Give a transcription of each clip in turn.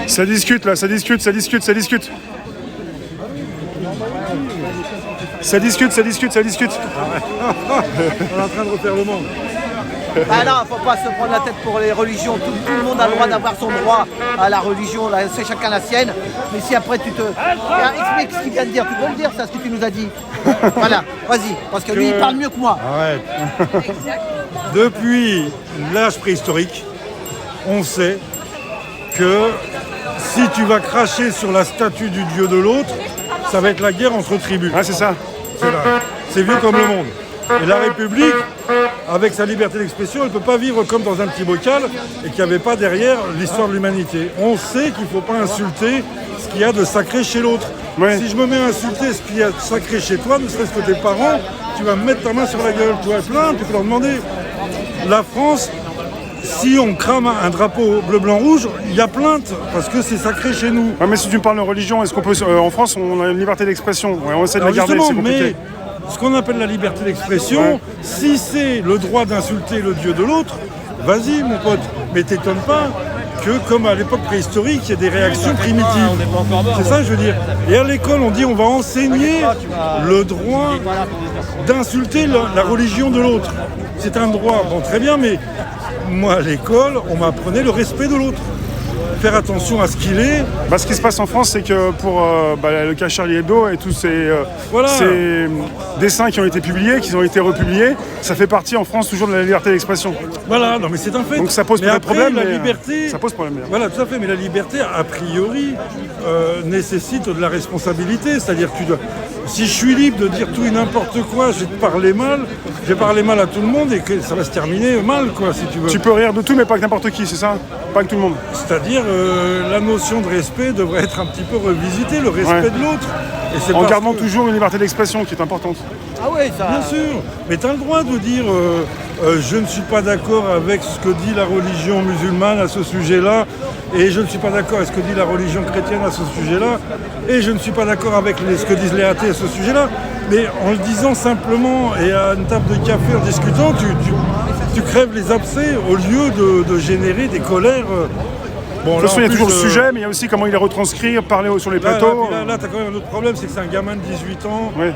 Ça discute là, ça discute. Ça discute. On est en train de refaire le monde. Ah non, faut pas se prendre la tête pour les religions. Tout le monde a le droit d'avoir son droit à la religion. Là, c'est chacun la sienne. Mais si après tu te... explique ce qu'il vient de dire. Tu peux le dire, ça, ce que tu nous as dit. Voilà, vas-y. Parce que lui, il parle mieux que moi. Arrête. Depuis l'âge préhistorique, on sait que si tu vas cracher sur la statue du dieu de l'autre, ça va être la guerre entre tribus. Ah, c'est ça. C'est vieux comme le monde. Et la République, avec sa liberté d'expression, elle ne peut pas vivre comme dans un petit bocal et qu'il n'y avait pas derrière l'histoire de l'humanité. On sait qu'il ne faut pas insulter ce qu'il y a de sacré chez l'autre. Ouais. Si je me mets à insulter ce qu'il y a de sacré chez toi, ne serait-ce que tes parents, tu vas me mettre ta main sur la gueule. Tu vas plaindre, tu peux leur demander. La France, si on crame un drapeau bleu, blanc, rouge, il y a plainte parce que c'est sacré chez nous. Ouais, mais si tu me parles de religion, est-ce qu'on peut... en France, on a une liberté d'expression. Ouais, on essaie de la Alors garder, c'est justement, compliqué. mais ce qu'on appelle la liberté d'expression, si c'est le droit d'insulter le dieu de l'autre, vas-y mon pote, mais t'étonne pas que comme à l'époque préhistorique, il y a des réactions primitives. C'est ça que je veux dire. Et à l'école, on dit on va enseigner le droit d'insulter la religion de l'autre. C'est un droit, bon très bien, mais moi à l'école, on m'apprenait le respect de l'autre. Faire attention à ce qu'il est. Bah, ce qui se passe en France, c'est que pour le cas Charlie Hebdo et tous ces dessins qui ont été publiés, qui ont été republiés, ça fait partie en France toujours de la liberté d'expression. Voilà, non mais c'est un fait. Donc ça pose peut-être problème, la mais liberté, ça pose problème. Voilà, tout à fait, mais la liberté, a priori, nécessite de la responsabilité. C'est-à-dire que si je suis libre de dire tout et n'importe quoi, je vais te parler mal, je vais parler mal à tout le monde et que ça va se terminer mal, quoi, si tu veux. Tu peux rire de tout, mais pas que n'importe qui, c'est ça? Pas que tout le monde. C'est-à-dire, la notion de respect devrait être un petit peu revisitée, le respect de l'autre. Et c'est en gardant toujours une liberté d'expression qui est importante. Ah oui, ça... Bien sûr, mais tu as le droit de dire je ne suis pas d'accord avec ce que dit la religion musulmane à ce sujet-là, et je ne suis pas d'accord avec ce que dit la religion chrétienne à ce sujet-là, et je ne suis pas d'accord avec ce que disent les athées à ce sujet-là. Mais en le disant simplement et à une table de café en discutant, tu crèves les abcès au lieu de générer des colères. Bon, de toute façon, il y a toujours le sujet, mais il y a aussi comment il est retranscrit, parler sur les plateaux. Là, tu as quand même un autre problème, c'est que c'est un gamin de 18 ans. Ouais.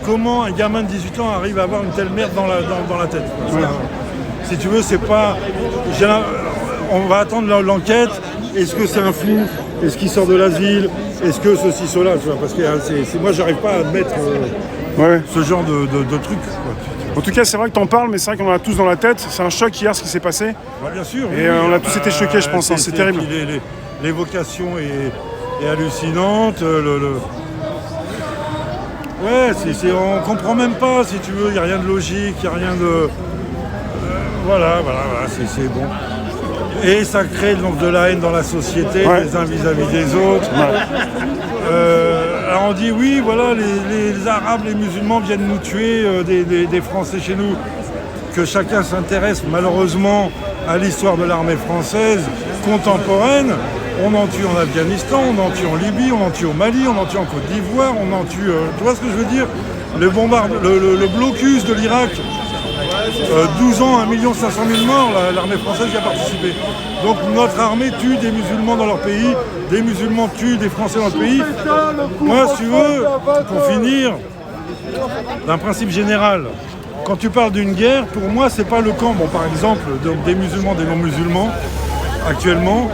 Comment un gamin de 18 ans arrive à avoir une telle merde dans la tête? Si tu veux, c'est pas... On va attendre l'enquête. Est-ce que c'est un fou? Est-ce qu'il sort de l'asile? Est-ce que ceci, cela, tu vois? Parce que moi, j'arrive pas à admettre ce genre de truc. En tout cas, c'est vrai que t'en parles, mais c'est vrai qu'on a tous dans la tête. C'est un choc hier, ce qui s'est passé. Bah, bien sûr. Et on a tous été choqués, je pense. C'est terrible. L'évocation est hallucinante. Ouais, on comprend même pas, si tu veux. Il n'y a rien de logique, il n'y a rien de... Voilà, c'est bon. Et ça crée donc de la haine dans la société, les uns vis-à-vis des autres. Alors on dit oui, voilà, les Arabes, les musulmans viennent nous tuer, des Français chez nous. Que chacun s'intéresse malheureusement à l'histoire de l'armée française contemporaine. On en tue en Afghanistan, on en tue en Libye, on en tue au Mali, on en tue en Côte d'Ivoire, on en tue... tu vois ce que je veux dire? Le blocus de l'Irak, 12 ans, 1 500 000 morts, l'armée française y a participé. Donc notre armée tue des musulmans dans leur pays, des musulmans tuent des Français dans le pays. Moi, si tu veux, pour finir, d'un principe général, quand tu parles d'une guerre, pour moi, c'est pas le camp. Bon, par exemple, des musulmans, des non-musulmans, actuellement,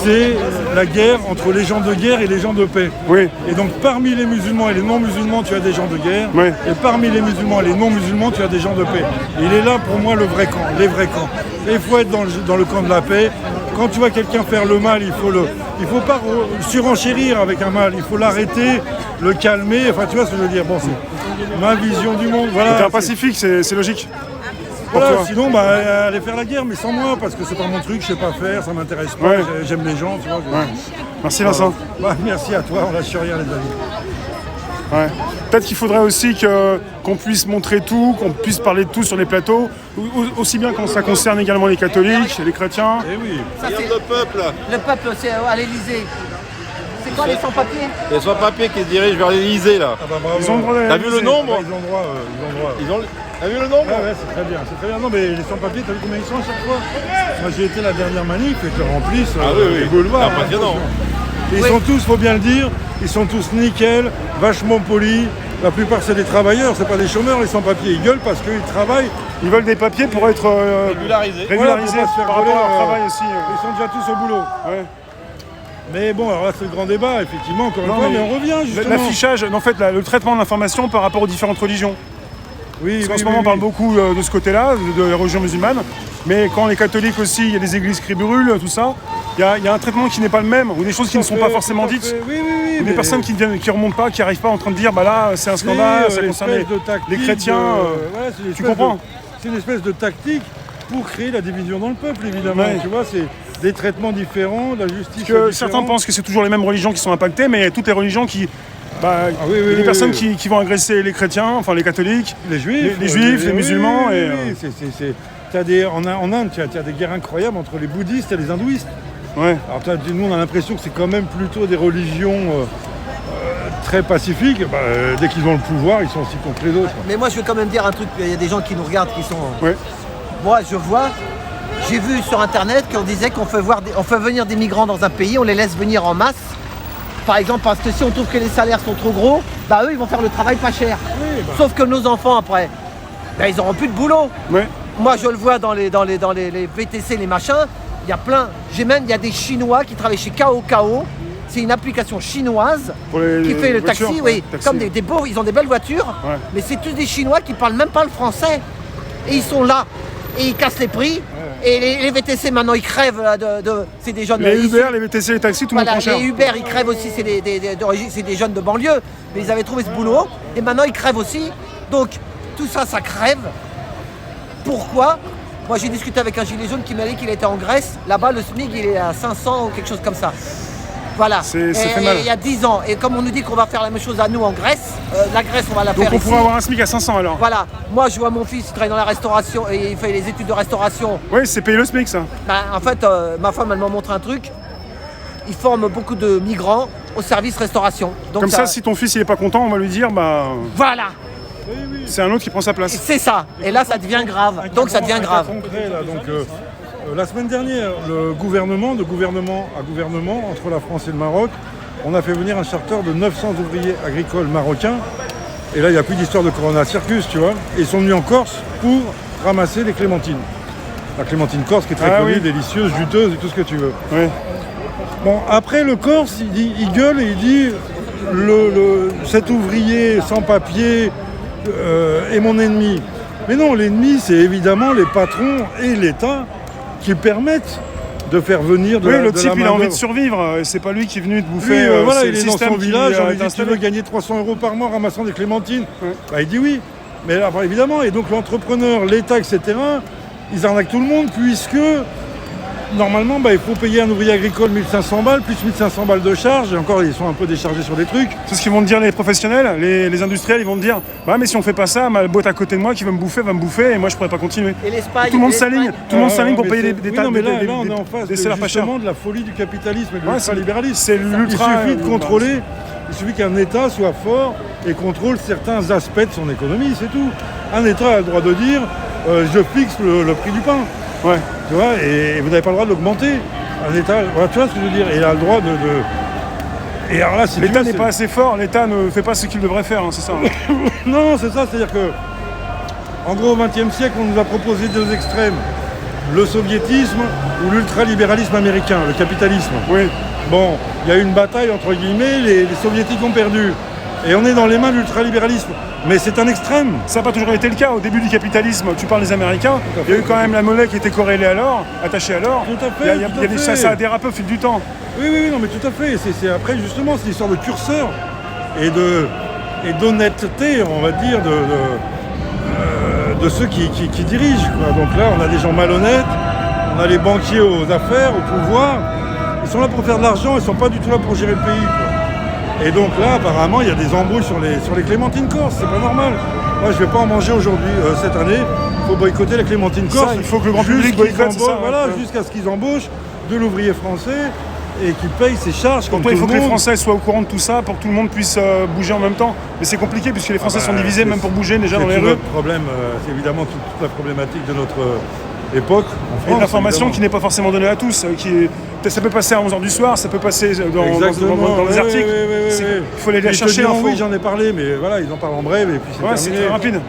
c'est la guerre entre les gens de guerre et les gens de paix. Oui. Et donc, parmi les musulmans et les non-musulmans, tu as des gens de guerre. Oui. Et parmi les musulmans et les non-musulmans, tu as des gens de paix. Il est là, pour moi, le vrai camp, les vrais camps. Et il faut être dans le camp de la paix. Quand tu vois quelqu'un faire le mal, il faut pas surenchérir avec un mal. Il faut l'arrêter, le calmer. Enfin, tu vois ce que je veux dire. Bon, c'est ma vision du monde. Voilà. T'es un pacifique, c'est logique. Voilà, sinon, aller faire la guerre, mais sans moi, parce que c'est pas mon truc, je sais pas faire, ça m'intéresse pas, j'aime les gens, tu vois. Merci Vincent. Merci à toi, on lâche rien les amis. Peut-être qu'il faudrait aussi qu'on puisse montrer tout, qu'on puisse parler de tout sur les plateaux, aussi bien quand ça concerne également les catholiques, les chrétiens. Eh oui. Ça, c'est le peuple. Le peuple, c'est à l'Élysée. C'est quoi les sans-papiers? Les sans-papiers qui se dirigent vers l'Élysée là. Ah bah bravo. Ils ont le droit T'as vu le nombre? Ils ont droit. Ils ont T'as vu le nombre? Ouais, c'est très bien, c'est très bien. Non, mais les sans-papiers, t'as vu combien ils sont à chaque fois? Moi, j'ai été la dernière manif et te remplissent les boulevards. C'est impressionnant. Et ils sont tous, faut bien le dire, ils sont tous nickel, vachement polis. La plupart, c'est des travailleurs, c'est pas des chômeurs, les sans-papiers. Ils gueulent parce qu'ils travaillent. Ils veulent des papiers pour être Régularisé. régularisés Voilà, pour pas se faire par rapport à voler, leur travail aussi. Ils sont déjà tous au boulot. Ouais. Mais bon, alors là, c'est le grand débat, effectivement, encore une fois, mais on revient justement. L'affichage, en fait, le traitement de l'information par rapport aux différentes religions. Oui, Parce qu'en ce moment, on parle beaucoup de ce côté-là, de la religion musulmane. Mais quand les catholiques aussi, il y a des églises qui brûlent, tout ça, il y a un traitement qui n'est pas le même, ou des choses qui ne sont pas forcément dites. Oui, Ou des personnes qui ne remontent pas, qui n'arrivent pas en train de dire, bah là, c'est un scandale, ça concerne les chrétiens. Tu comprends? C'est une espèce de tactique pour créer la division dans le peuple, évidemment. Ouais. Tu vois, c'est des traitements différents, la justice. Parce que certains pensent que c'est toujours les mêmes religions qui sont impactées, mais toutes les religions qui... il y a des personnes qui vont agresser les chrétiens, enfin les catholiques, les juifs, les musulmans. En Inde, tu as des guerres incroyables entre les bouddhistes et les hindouistes. Ouais. Alors nous, on a l'impression que c'est quand même plutôt des religions très pacifiques. Dès qu'ils ont le pouvoir, ils sont aussi contre les autres. Mais moi, je veux quand même dire un truc. Il y a des gens qui nous regardent qui sont. Ouais. Moi, j'ai vu sur Internet qu'on disait qu'on fait venir des migrants dans un pays, on les laisse venir en masse. Par exemple, parce que si on trouve que les salaires sont trop gros, eux, ils vont faire le travail pas cher. Oui, Sauf que nos enfants, après, ils n'auront plus de boulot. Ouais. Moi, je le vois dans les VTC, les machins. Il y a plein. Il y a des Chinois qui travaillent chez KO. C'est une application chinoise qui fait le voitures, taxi, ouais, taxi. Comme ils ont des belles voitures, Ouais. mais c'est tous des Chinois qui parlent même pas le français. Et ils sont là. Et ils cassent les prix. Et les VTC maintenant ils crèvent c'est des jeunes. Les Uber, les VTC, les taxis, tout le monde prend cher. Les Uber ils crèvent aussi, c'est des jeunes de banlieue, mais ils avaient trouvé ce boulot et maintenant ils crèvent aussi. Donc tout ça, ça crève. Pourquoi? Moi j'ai discuté avec un gilet jaune qui m'a dit qu'il était en Grèce. Là-bas le SMIC il est à 500 ou quelque chose comme ça. Voilà. Ça fait mal. Il y a 10 ans. Et comme on nous dit qu'on va faire la même chose à nous en Grèce, la Grèce on va la faire Donc on ici. pourrait avoir un SMIC à 500 alors. Voilà. Moi je vois mon fils, il travaille dans la restauration et il fait les études de restauration. Oui, c'est payer le SMIC ça. En fait, ma femme elle m'a montré un truc. Ils forment beaucoup de migrants au service restauration. Donc Comme ça, si ton fils il est pas content, on va lui dire voilà. c'est un autre qui prend sa place. C'est ça. Et là ça devient grave. Donc ça devient grave. Concret, là. Donc, la semaine dernière, de gouvernement à gouvernement, entre la France et le Maroc, on a fait venir un charter de 900 ouvriers agricoles marocains. Et là, il n'y a plus d'histoire de Corona Circus, tu vois. Et ils sont venus en Corse pour ramasser les clémentines. La clémentine corse qui est très connue, délicieuse, juteuse et tout ce que tu veux. Oui. Bon, après, le Corse, il gueule et il dit cet ouvrier sans papier est mon ennemi. Mais non, l'ennemi, c'est évidemment les patrons et l'État qui permettent de faire venir de le type il a envie de main-d'œuvre. survivre, c'est pas lui qui est venu te bouffer. Lui, c'est il le est dans système son qui village, a on lui été dit tu veux installé. gagner 300 € par mois en ramassant des clémentines. Il dit oui. Mais là, évidemment, et donc l'entrepreneur, l'État, etc., ils arnaquent tout le monde puisque normalement, il faut payer un ouvrier agricole 1500 balles, plus 1500 balles de charge, et encore ils sont un peu déchargés sur des trucs. C'est ce qu'ils vont te dire les professionnels, les industriels, ils vont te dire mais si on fait pas ça, ma boîte à côté de moi qui va me bouffer et moi je pourrais pas continuer. Et l'Espagne. Tout le monde s'aligne, pour payer des mais là, on est en face des salaires pas chers. justement de la folie du capitalisme et de Ouais, l'ultralibéralisme. c'est l'ultra. Il suffit de contrôler, il suffit qu'un État soit fort et contrôle certains aspects de son économie, c'est tout. Un État a le droit de dire je fixe le prix du pain. Ouais. Tu vois, et vous n'avez pas le droit de l'augmenter. Un État, voilà, tu vois ce que je veux dire. Et il a le droit de... Et alors là, si L'État tu veux, n'est pas assez fort, l'État ne fait pas ce qu'il devrait faire, c'est ça. Non, c'est ça, c'est-à-dire que, en gros, au XXe siècle, on nous a proposé deux extrêmes. Le soviétisme ou l'ultralibéralisme américain, le capitalisme. Oui. Bon, il y a eu une bataille, entre guillemets, les soviétiques ont perdu. Et on est dans les mains de l'ultralibéralisme. Mais c'est un extrême. Ça n'a pas toujours été le cas. Au début du capitalisme, tu parles des Américains, il y a eu quand même la monnaie qui était corrélée à l'or, attachée à l'or. Tout à fait, Ça a dérapé au fil du temps. Oui, non, mais tout à fait. C'est après, justement, c'est l'histoire de curseur et d'honnêteté, on va dire, de ceux qui dirigent, quoi. Donc là, on a des gens malhonnêtes, on a les banquiers aux affaires, au pouvoir. Ils sont là pour faire de l'argent, ils ne sont pas du tout là pour gérer le pays, quoi. Et donc là, apparemment, il y a des embrouilles sur les clémentines corse, c'est pas normal. Moi, je vais pas en manger aujourd'hui, cette année. Il faut boycotter la clémentine corse. Ça, il faut que le grand public boycotte, c'est ça, Voilà, ouais. jusqu'à ce qu'ils embauchent de l'ouvrier français et qui paye ses charges. Pour toi, il faut que les Français soient au courant de tout ça pour que tout le monde puisse bouger en même temps. Mais c'est compliqué puisque les Français sont divisés même pour bouger déjà dans les rues. C'est évidemment toute la problématique de notre époque. En France, et l'information qui n'est pas forcément donnée à tous. Ça peut passer à 11h du soir, ça peut passer dans les articles. Il faut aller la chercher l'info. Oui, j'en ai parlé, mais voilà, ils en parlent en bref et puis c'est terminé. C'est très rapide.